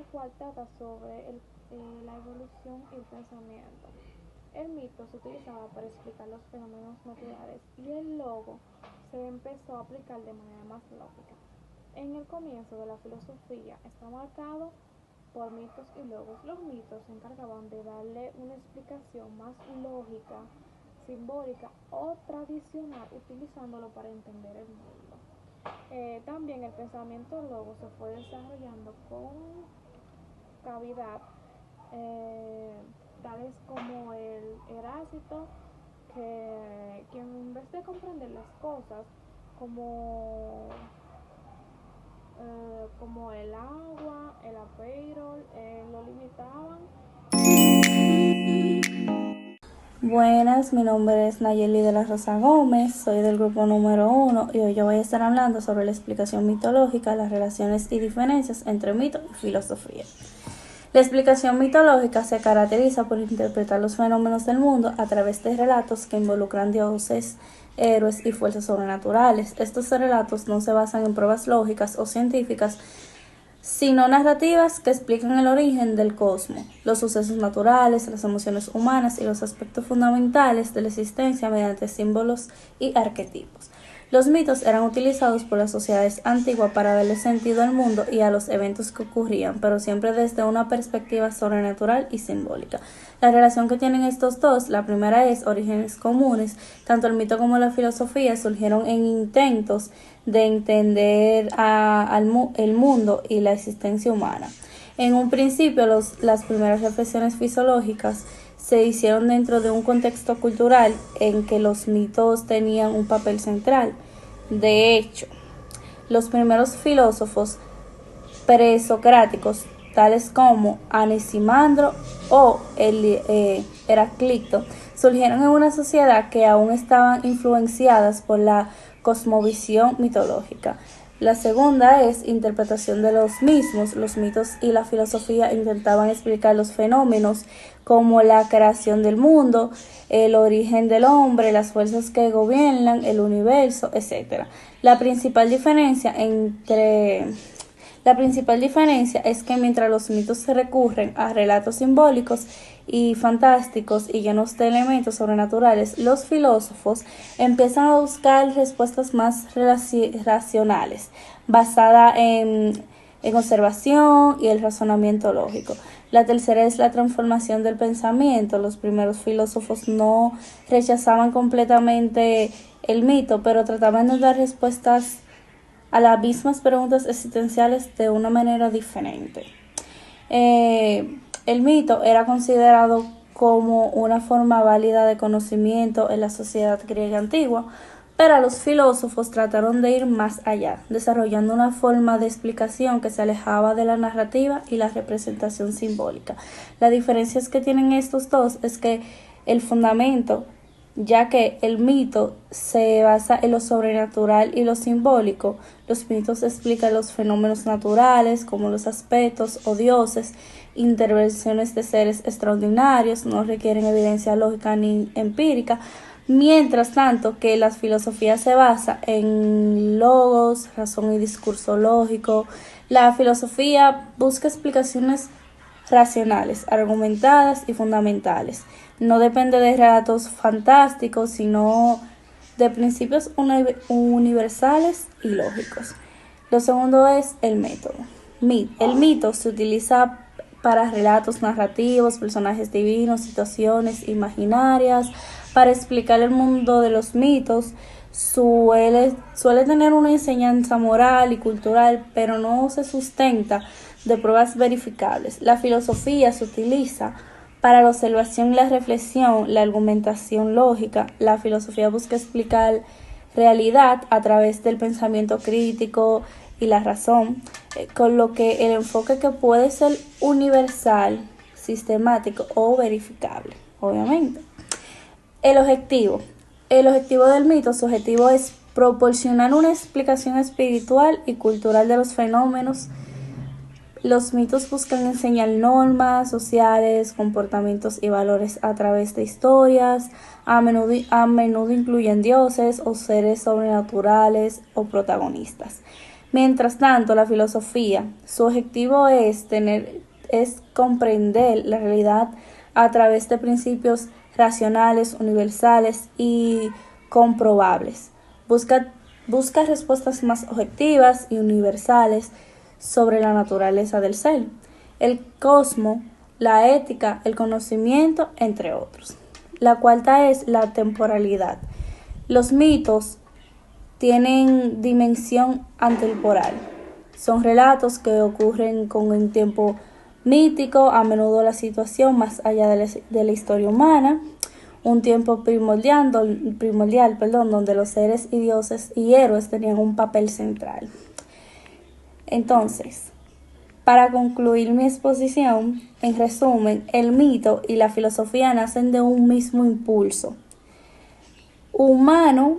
el cual trata sobre la evolución y el pensamiento. El mito se utilizaba para explicar los fenómenos naturales y el logo se empezó a aplicar de manera más lógica. En el comienzo de la filosofía está marcado por mitos y logos. Los mitos se encargaban de darle una explicación más lógica, simbólica o tradicional, utilizándolo para entender el mundo. También el pensamiento logo se fue desarrollando con cavidad, eh, tales como el Heráclito, que en vez de comprender las cosas como, como el agua, el apeiron, lo limitaban. Buenas, mi nombre es Nayeli de la Rosa Gómez, soy del grupo número 1 y hoy yo voy a estar hablando sobre la explicación mitológica, las relaciones y diferencias entre mito y filosofía. La explicación mitológica se caracteriza por interpretar los fenómenos del mundo a través de relatos que involucran dioses, héroes y fuerzas sobrenaturales. Estos relatos no se basan en pruebas lógicas o científicas, sino narrativas que explican el origen del cosmos, los sucesos naturales, las emociones humanas y los aspectos fundamentales de la existencia mediante símbolos y arquetipos. Los mitos eran utilizados por las sociedades antiguas para darle sentido al mundo y a los eventos que ocurrían, pero siempre desde una perspectiva sobrenatural y simbólica. La relación que tienen estos dos, la primera es orígenes comunes. Tanto el mito como la filosofía surgieron en intentos de entender el mundo y la existencia humana. En un principio, las primeras reflexiones fisiológicas se hicieron dentro de un contexto cultural en que los mitos tenían un papel central. De hecho, los primeros filósofos presocráticos, tales como Anaximandro o Heráclito, surgieron en una sociedad que aún estaban influenciadas por la cosmovisión mitológica. La segunda es interpretación de los mismos. Los mitos y la filosofía intentaban explicar los fenómenos como la creación del mundo, el origen del hombre, las fuerzas que gobiernan el universo, etc. La principal diferencia es que mientras los mitos se recurren a relatos simbólicos y fantásticos y llenos de elementos sobrenaturales, los filósofos empiezan a buscar respuestas más racionales, basadas en observación y el razonamiento lógico. La tercera es la transformación del pensamiento. Los primeros filósofos no rechazaban completamente el mito, pero trataban de dar respuestas a las mismas preguntas existenciales de una manera diferente. El mito era considerado como una forma válida de conocimiento en la sociedad griega antigua, pero los filósofos trataron de ir más allá, desarrollando una forma de explicación que se alejaba de la narrativa y la representación simbólica. La diferencia que tienen estos dos es que el fundamento, ya que el mito se basa en lo sobrenatural y lo simbólico. Los mitos explican los fenómenos naturales, como los aspectos o dioses, intervenciones de seres extraordinarios, no requieren evidencia lógica ni empírica, mientras tanto que la filosofía se basa en logos, razón y discurso lógico. La filosofía busca explicaciones racionales, argumentadas y fundamentales. No depende de relatos fantásticos, sino de principios universales y lógicos. Lo segundo es el método. El mito se utiliza para relatos narrativos, personajes divinos, situaciones imaginarias. Para explicar el mundo de los mitos, suele tener una enseñanza moral y cultural, pero no se sustenta de pruebas verificables. La filosofía se utiliza para la observación y la reflexión, la argumentación lógica. La filosofía busca explicar realidad a través del pensamiento crítico y la razón, con lo que el enfoque que puede ser universal, sistemático o verificable, obviamente. El objetivo. El objetivo del mito, su objetivo es proporcionar una explicación espiritual y cultural de los fenómenos. Los mitos buscan enseñar normas sociales, comportamientos y valores a través de historias. A menudo incluyen dioses o seres sobrenaturales o protagonistas. Mientras tanto, la filosofía, su objetivo es comprender la realidad a través de principios racionales, universales y comprobables. Busca respuestas más objetivas y universales sobre la naturaleza del ser, el cosmos, la ética, el conocimiento, entre otros. La cuarta es la temporalidad. Los mitos tienen dimensión atemporal. Son relatos que ocurren con un tiempo mítico, a menudo la situación más allá de la historia humana, un tiempo primordial, donde los seres y dioses y héroes tenían un papel central. Entonces, para concluir mi exposición, en resumen, el mito y la filosofía nacen de un mismo impulso humano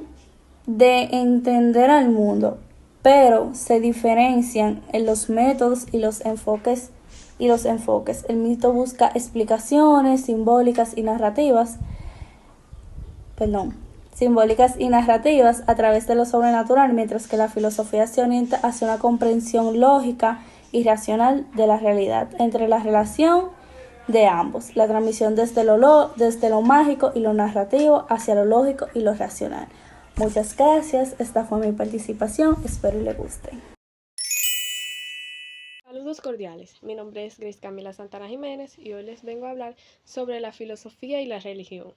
de entender al mundo, pero se diferencian en los métodos y los enfoques. El mito busca explicaciones simbólicas y narrativas a través de lo sobrenatural, mientras que la filosofía se orienta hacia una comprensión lógica y racional de la realidad, entre la relación de ambos, la transmisión desde lo mágico y lo narrativo hacia lo lógico y lo racional. Muchas gracias, esta fue mi participación, espero y les guste. Saludos cordiales, mi nombre es Grace Camila Santana Jiménez y hoy les vengo a hablar sobre la filosofía y la religión.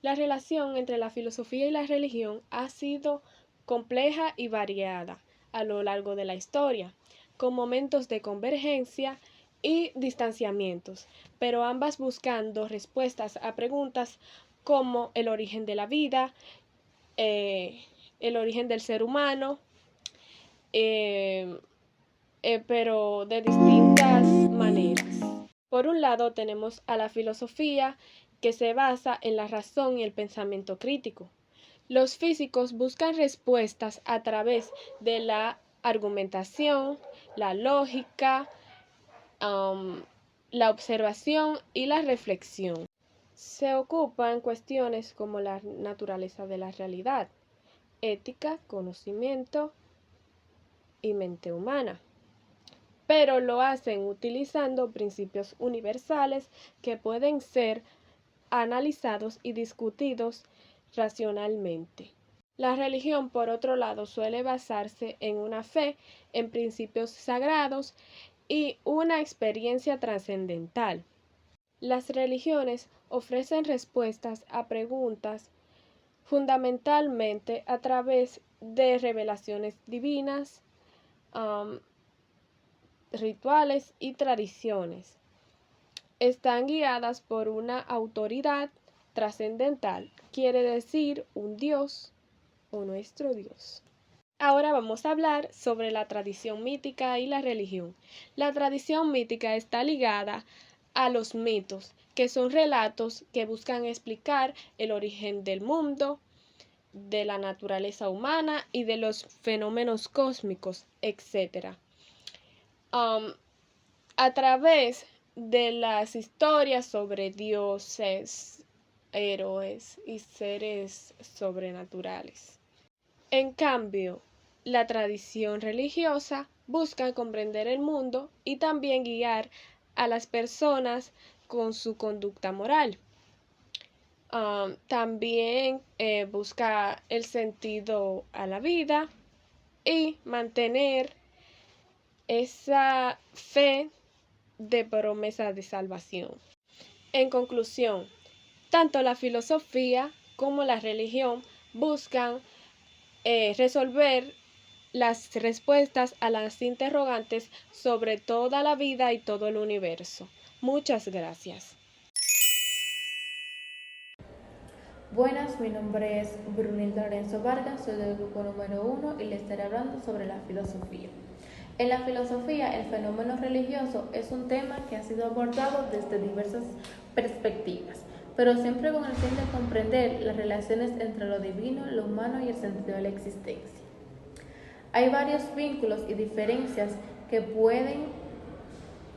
La relación entre la filosofía y la religión ha sido compleja y variada a lo largo de la historia, con momentos de convergencia y distanciamientos, pero ambas buscando respuestas a preguntas como el origen de la vida, el origen del ser humano, pero de distintas maneras. Por un lado tenemos a la filosofía, que se basa en la razón y el pensamiento crítico. Los físicos buscan respuestas a través de la argumentación, la lógica, la observación y la reflexión. Se ocupan cuestiones como la naturaleza de la realidad, ética, conocimiento y mente humana, pero lo hacen utilizando principios universales que pueden ser analizados y discutidos racionalmente. La religión, por otro lado, suele basarse en una fe, en principios sagrados y una experiencia trascendental. Las religiones ofrecen respuestas a preguntas fundamentalmente a través de revelaciones divinas, rituales y tradiciones. Están guiadas por una autoridad trascendental, quiere decir un Dios o nuestro Dios. Ahora vamos a hablar sobre la tradición mítica y la religión. La tradición mítica está ligada a los mitos, que son relatos que buscan explicar el origen del mundo, de la naturaleza humana y de los fenómenos cósmicos, etc. A través de las historias sobre dioses, héroes y seres sobrenaturales. En cambio, la tradición religiosa busca comprender el mundo y también guiar a las personas con su conducta moral. También busca el sentido a la vida y mantener esa fe de promesa de salvación. En conclusión, tanto la filosofía como la religión buscan resolver las respuestas a las interrogantes sobre toda la vida y todo el universo. Muchas gracias. Buenas, mi nombre es Brunilda Lorenzo Vargas, soy del grupo número 1 y les estaré hablando sobre la filosofía. En la filosofía, el fenómeno religioso es un tema que ha sido abordado desde diversas perspectivas, pero siempre con el fin de comprender las relaciones entre lo divino, lo humano y el sentido de la existencia. Hay varios vínculos y diferencias que pueden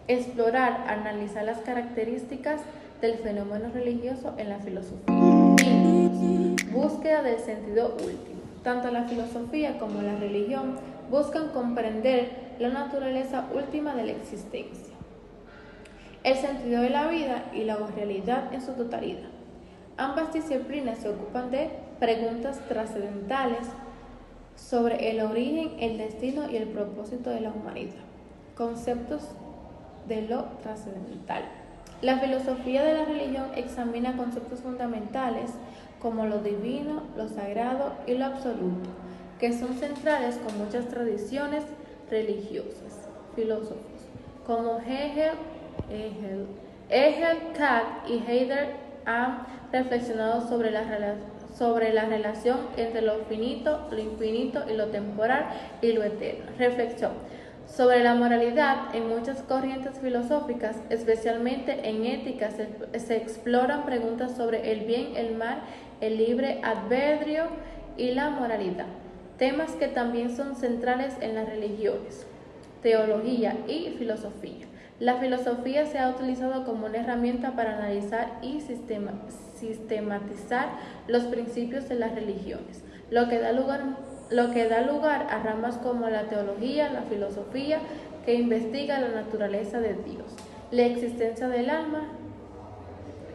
explorar, analizar las características del fenómeno religioso en la filosofía. Búsqueda del sentido último. Tanto la filosofía como la religión buscan comprender la naturaleza última de la existencia, el sentido de la vida y la realidad en su totalidad. Ambas disciplinas se ocupan de preguntas trascendentales sobre el origen, el destino y el propósito de la humanidad, conceptos de lo trascendental. La filosofía de la religión examina conceptos fundamentales como lo divino, lo sagrado y lo absoluto, que son centrales con muchas tradiciones religiosas. Filósofos como Kant y Heidegger han reflexionado sobre la relación entre lo finito, lo infinito y lo temporal y lo eterno. Reflexión sobre la moralidad. En muchas corrientes filosóficas, especialmente en ética, se exploran preguntas sobre el bien, el mal, el libre albedrío y la moralidad, temas que también son centrales en las religiones, teología y filosofía. La filosofía se ha utilizado como una herramienta para analizar y sistematizar los principios de las religiones, lo que da lugar a ramas como la teología, la filosofía, que investiga la naturaleza de Dios, la existencia del alma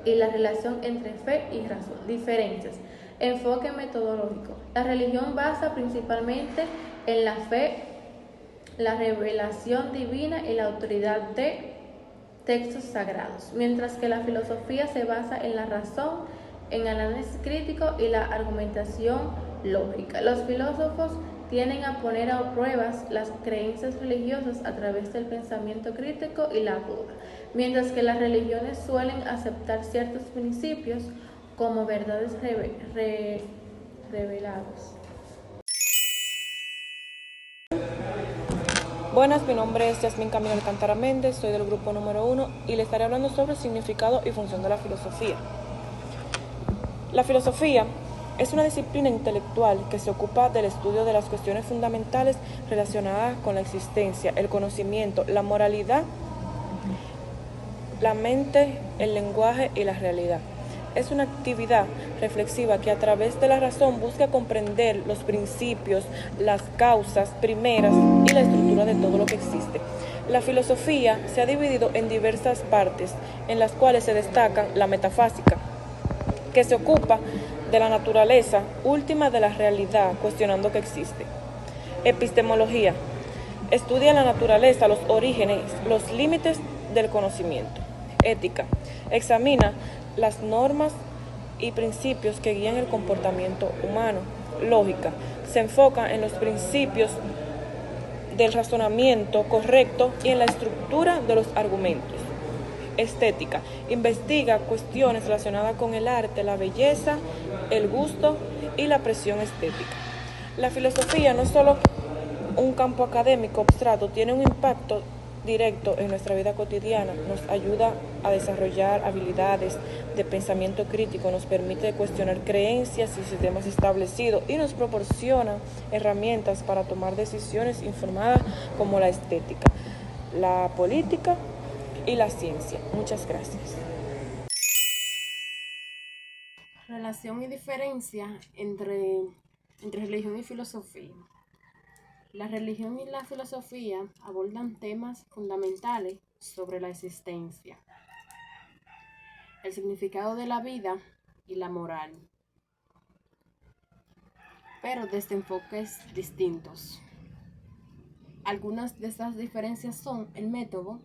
y la relación entre fe y razón. Diferencias. Enfoque metodológico. La religión basa principalmente en la fe, la revelación divina y la autoridad de textos sagrados, mientras que la filosofía se basa en la razón, en análisis crítico y la argumentación lógica. Los filósofos tienden a poner a pruebas las creencias religiosas a través del pensamiento crítico y la duda, mientras que las religiones suelen aceptar ciertos principios como verdades reveladas. Buenas, mi nombre es Yasmín Camilo Alcántara Méndez, soy del grupo número 1 y le estaré hablando sobre el significado y función de la filosofía. La filosofía es una disciplina intelectual que se ocupa del estudio de las cuestiones fundamentales relacionadas con la existencia, el conocimiento, la moralidad, la mente, el lenguaje y la realidad. Es una actividad reflexiva que a través de la razón busca comprender los principios, las causas primeras y la estructura de todo lo que existe. La filosofía se ha dividido en diversas partes, en las cuales se destacan la metafísica, que se ocupa de la naturaleza última de la realidad, cuestionando que existe. Epistemología estudia la naturaleza, los orígenes, los límites del conocimiento. Ética examina las normas y principios que guían el comportamiento humano. Lógica se enfoca en los principios del razonamiento correcto y en la estructura de los argumentos. Estética investiga cuestiones relacionadas con el arte, la belleza, el gusto y la presión estética. La filosofía no es solo un campo académico abstracto, tiene un impacto directo en nuestra vida cotidiana, nos ayuda a desarrollar habilidades de pensamiento crítico, nos permite cuestionar creencias y sistemas establecidos y nos proporciona herramientas para tomar decisiones informadas como la estética, la política y la ciencia. Muchas gracias. Relación y diferencia entre religión y filosofía. La religión y la filosofía abordan temas fundamentales sobre la existencia, el significado de la vida y la moral, pero desde enfoques distintos. Algunas de estas diferencias son el método.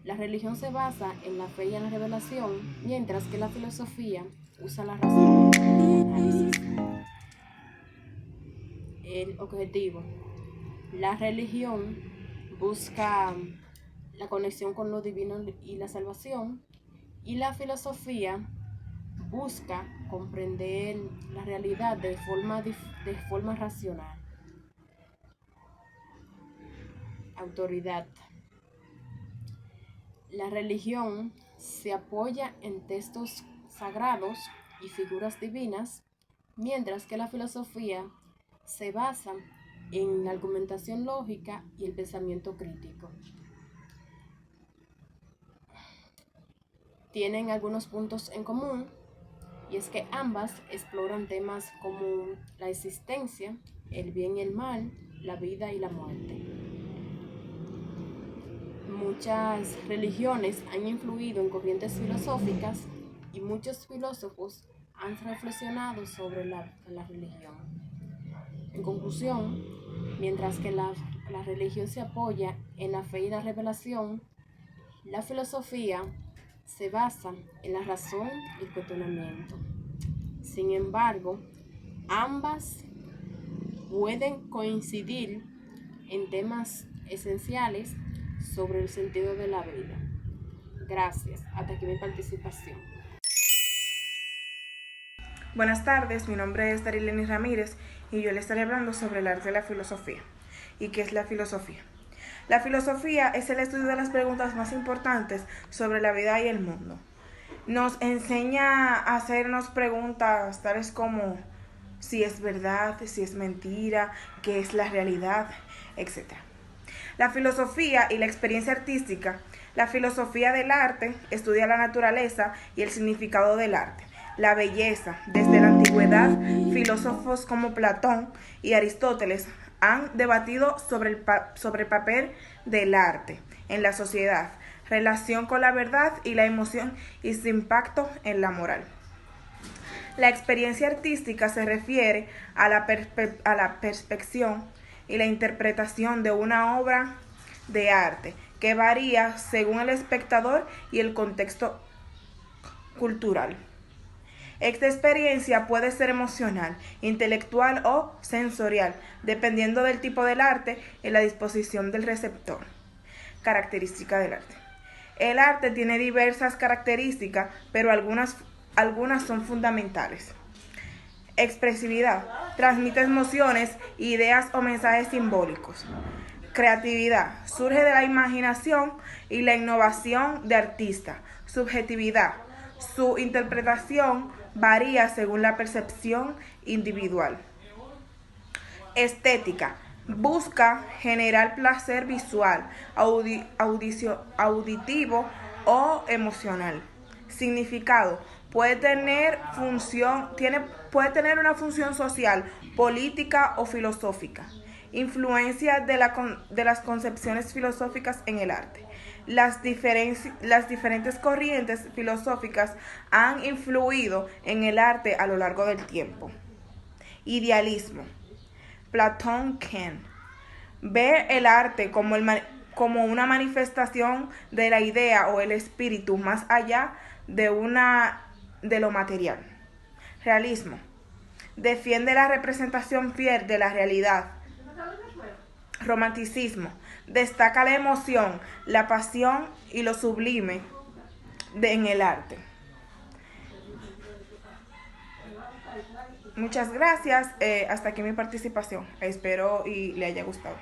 La religión se basa en la fe y en la revelación, mientras que la filosofía usa la razón. El objetivo. La religión busca la conexión con lo divino y la salvación, y la filosofía busca comprender la realidad de forma racional. Autoridad. La religión se apoya en textos sagrados y figuras divinas, mientras que la filosofía se basa en la argumentación lógica y el pensamiento crítico. Tienen algunos puntos en común, y es que ambas exploran temas como la existencia, el bien y el mal, la vida y la muerte. Muchas religiones han influido en corrientes filosóficas y muchos filósofos han reflexionado sobre la religión. En conclusión, mientras que la religión se apoya en la fe y la revelación, la filosofía se basa en la razón y el cuestionamiento. Sin embargo, ambas pueden coincidir en temas esenciales sobre el sentido de la vida. Gracias. Hasta aquí mi participación. Buenas tardes, mi nombre es Darileni Ramírez y yo le estaré hablando sobre el arte de la filosofía. ¿Y qué es la filosofía? La filosofía es el estudio de las preguntas más importantes sobre la vida y el mundo. Nos enseña a hacernos preguntas tales como si es verdad, si es mentira, qué es la realidad, etc. La filosofía y la experiencia artística. La filosofía del arte estudia la naturaleza y el significado del arte. La belleza. Desde la antigüedad, filósofos como Platón y Aristóteles han debatido sobre el papel del arte en la sociedad, relación con la verdad y la emoción y su impacto en la moral. La experiencia artística se refiere a la percepción y la interpretación de una obra de arte que varía según el espectador y el contexto cultural. Esta experiencia puede ser emocional, intelectual o sensorial, dependiendo del tipo del arte y la disposición del receptor. Características del arte. El arte tiene diversas características, pero algunas son fundamentales. Expresividad. Transmite emociones, ideas o mensajes simbólicos. Creatividad. Surge de la imaginación y la innovación de artistas. Subjetividad. Su interpretación varía según la percepción individual. Estética. Busca generar placer visual, auditivo o emocional. Significado. Puede tener una función social, política o filosófica. Influencia de las concepciones filosóficas en el arte. Las diferentes corrientes filosóficas han influido en el arte a lo largo del tiempo. Idealismo. Platón Kant. Ver el arte como una manifestación de la idea o el espíritu más allá de lo material. Realismo. Defiende la representación fiel de la realidad. Romanticismo. Destaca la emoción, la pasión y lo sublime en el arte. Muchas gracias. Hasta aquí mi participación. Espero y le haya gustado.